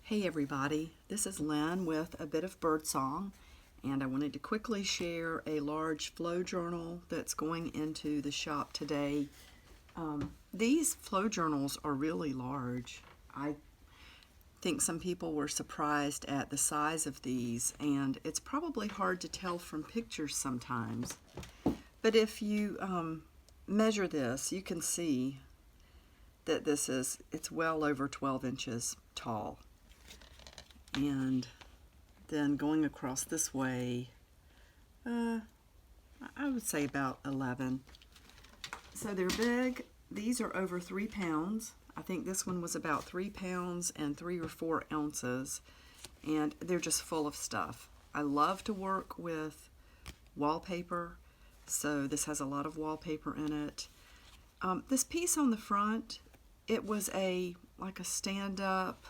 Hey everybody, this is Lynn with a bit of Birdsong, and I wanted to quickly share a large flow journal that's going into the shop today. These flow journals are really large. I think some people were surprised at the size of these, and it's probably hard to tell from pictures sometimes. But if you measure this, you can see that it's well over 12 inches tall. And then going across this way, I would say about 11. So they're big. These are over 3 pounds. I think this one was about 3 pounds and 3 or 4 ounces. And they're just full of stuff. I love to work with wallpaper, so this has a lot of wallpaper in it. This piece on the front, it was like a stand-up,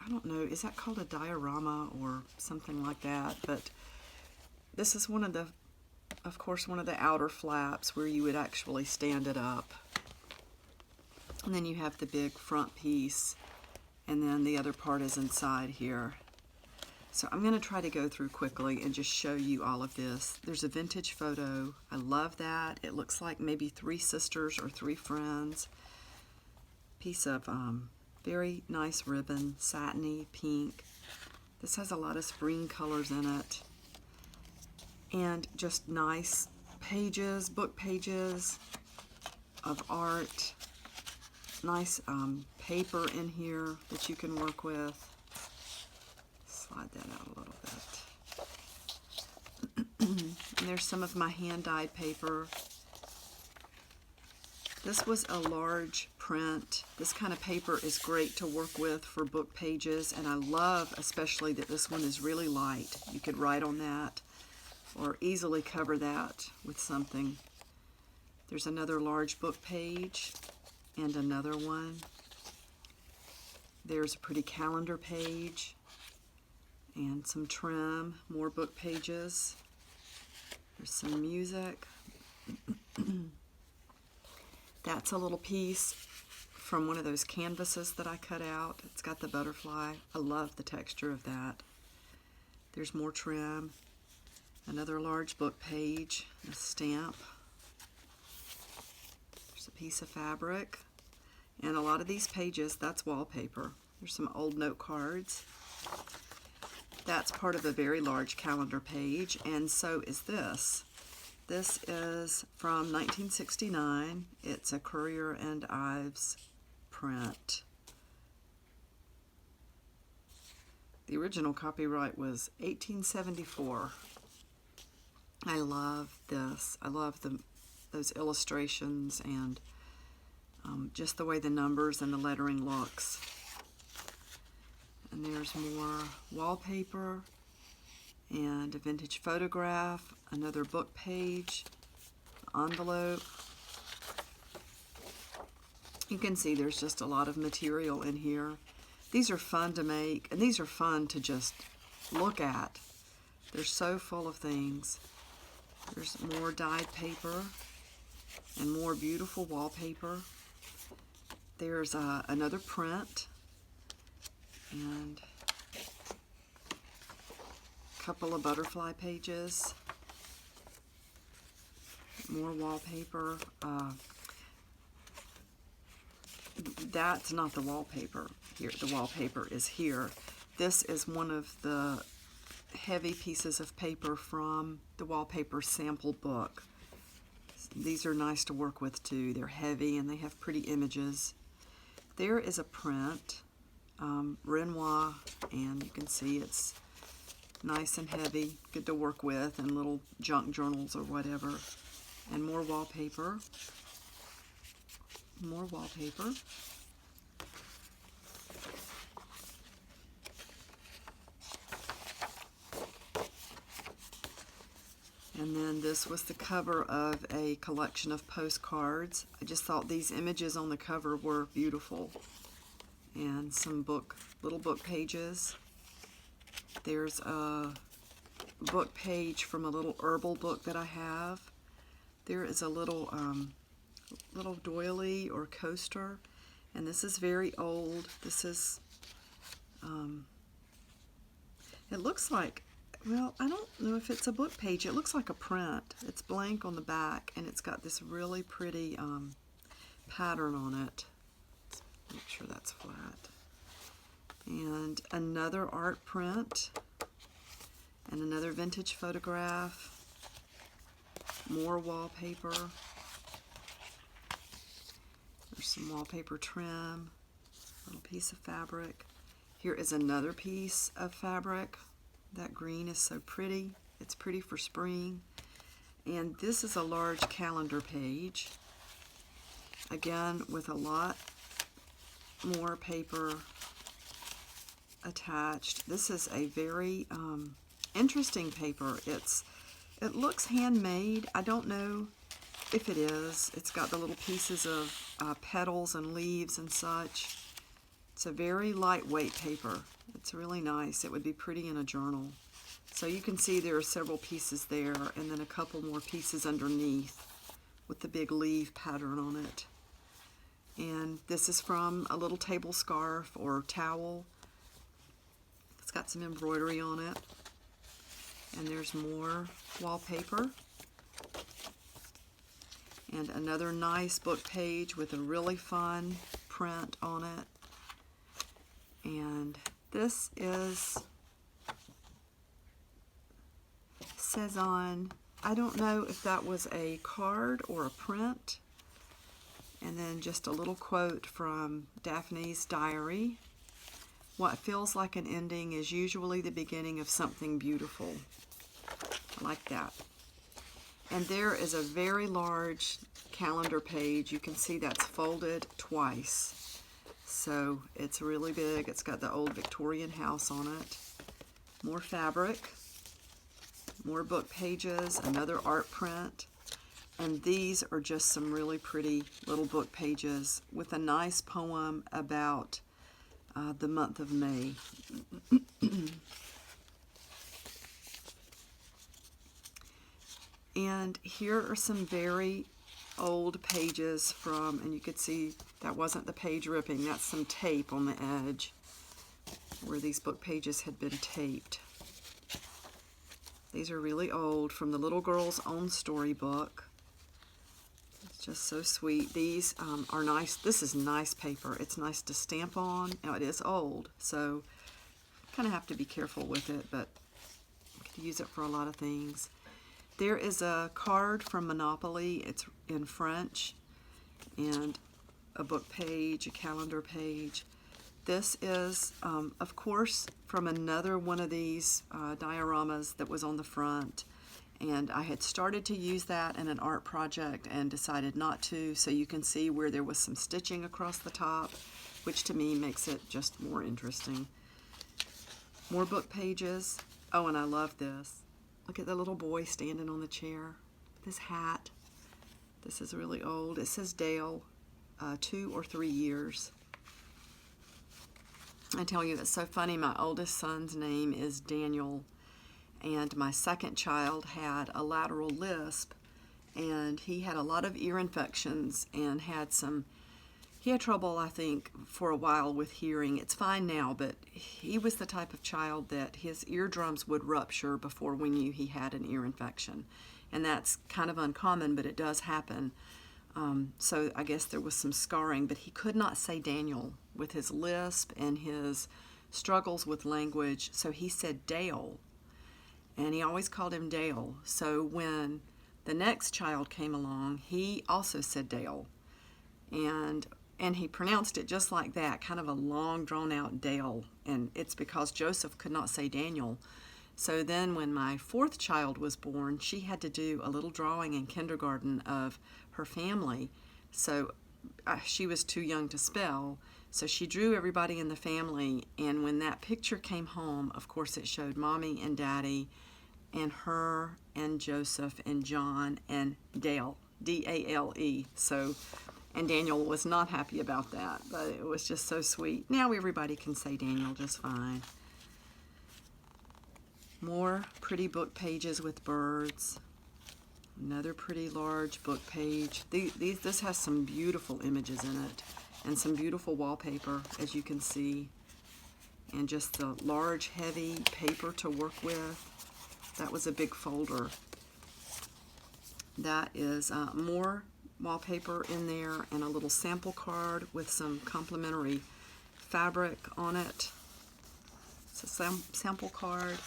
I don't know, is that called a diorama or something like that? But this is of course, one of the outer flaps where you would actually stand it up. And then you have the big front piece, and then the other part is inside here. So I'm going to try to go through quickly and just show you all of this. There's a vintage photo. I love that. It looks like maybe 3 sisters or 3 friends. Piece of very nice ribbon, satiny pink. This has a lot of spring colors in it. And just nice pages, book pages of art. Nice paper in here that you can work with. Slide that out a little bit. And there's some of my hand-dyed paper. This was a large print. This kind of paper is great to work with for book pages, and I love especially that this one is really light. You could write on that or easily cover that with something. There's another large book page and another one. There's a pretty calendar page and some trim, more book pages. There's some music. That's a little piece from one of those canvases that I cut out. It's got the butterfly. I love the texture of that. There's more trim. Another large book page, a stamp. There's a piece of fabric. And a lot of these pages, that's wallpaper. There's some old note cards. That's part of a very large calendar page, and so is this. This is from 1969. It's a Currier and Ives print. The original copyright was 1874. I love this. I love those illustrations and just the way the numbers and the lettering looks. And there's more wallpaper and a vintage photograph, another book page, envelope. You can see there's just a lot of material in here. These are fun to make, and these are fun to just look at. They're so full of things. There's more dyed paper and more beautiful wallpaper. There's another print and couple of butterfly pages, more wallpaper. That's not the wallpaper here. The wallpaper is here. This is one of the heavy pieces of paper from the wallpaper sample book. These are nice to work with too. They're heavy and they have pretty images. There is a print, Renoir, and you can see it's nice and heavy, good to work with in little junk journals or whatever. And more wallpaper. More wallpaper. And then this was the cover of a collection of postcards. I just thought these images on the cover were beautiful. And some little book pages. There's a book page from a little herbal book that I have. There is a little doily or coaster, And this is very old. This is, it looks like, well, I don't know if it's a book page. It looks like a print. It's blank on the back, and it's got this really pretty pattern on it. Let's make sure that's flat. And another art print, and another vintage photograph, more wallpaper. There's some wallpaper trim, little piece of fabric. Here is another piece of fabric. That green is so pretty. It's pretty for spring. And this is a large calendar page. Again, with a lot more paper attached. This is a very interesting paper. It looks handmade. I don't know if it is. It's got the little pieces of petals and leaves and such. It's a very lightweight paper. It's really nice. It would be pretty in a journal. So you can see there are several pieces there, and then a couple more pieces underneath with the big leaf pattern on it. And this is from a little table scarf or towel. It's got some embroidery on it. And there's more wallpaper. And another nice book page with a really fun print on it. And this says on, I don't know if that was a card or a print. And then just a little quote from Daphne's diary. What feels like an ending is usually the beginning of something beautiful. I like that. And there is a very large calendar page. You can see that's folded twice. So it's really big. It's got the old Victorian house on it. More fabric. More book pages. Another art print. And these are just some really pretty little book pages with a nice poem about the month of May. And here are some very old pages from, and you could see that wasn't the page ripping, that's some tape on the edge where these book pages had been taped. These are really old, from the little girl's own storybook. It's just so sweet. These are nice. This is nice paper. It's nice to stamp on. Now it is old, so kind of have to be careful with it, but you could use it for a lot of things. There is a card from Monopoly. It's in French, and a book page, a calendar page. This is, of course, from another one of these dioramas that was on the front, and I had started to use that in an art project and decided not to, so you can see where there was some stitching across the top, which to me makes it just more interesting. More book pages. Oh, and I love this. Look at the little boy standing on the chair with his hat. This is really old. It says Dale, 2 or 3 years. I tell you, it's so funny. My oldest son's name is Daniel, and my second child had a lateral lisp, and he had a lot of ear infections and he had trouble, I think, for a while with hearing. It's fine now, but he was the type of child that his eardrums would rupture before we knew he had an ear infection. And that's kind of uncommon, but it does happen. So I guess there was some scarring, but he could not say Daniel with his lisp and his struggles with language, so he said Dale. And he always called him Dale. So when the next child came along, he also said Dale. And he pronounced it just like that, kind of a long, drawn-out Dale. And it's because Joseph could not say Daniel. So then when my fourth child was born, she had to do a little drawing in kindergarten of her family. So she was too young to spell. So she drew everybody in the family. And when that picture came home, of course, it showed Mommy and Daddy and her and Joseph and John and Dale, D-A-L-E. And Daniel was not happy about that, but it was just so sweet. Now everybody can say Daniel just fine. More pretty book pages with birds. Another pretty large book page. This has some beautiful images in it. and some beautiful wallpaper, as you can see, and just the large, heavy paper to work with. That was a big folder. That is more wallpaper in there and a little sample card with some complimentary fabric on it. It's a sample card.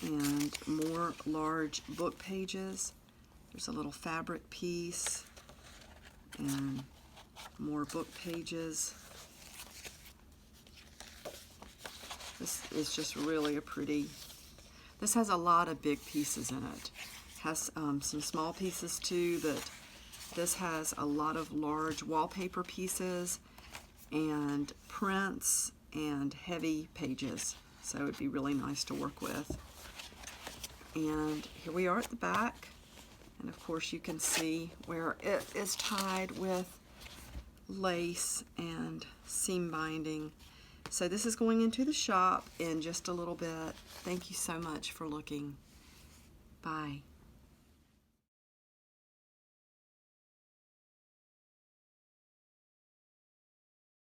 And more large book pages. There's a little fabric piece and more book pages. This is just really a pretty. This has a lot of big pieces in it. Has some small pieces too, but this has a lot of large wallpaper pieces and prints and heavy pages. So it'd be really nice to work with. And here we are at the back, and of course you can see where it is tied with lace and seam binding. So this is going into the shop in just a little bit. Thank you so much for looking. Bye.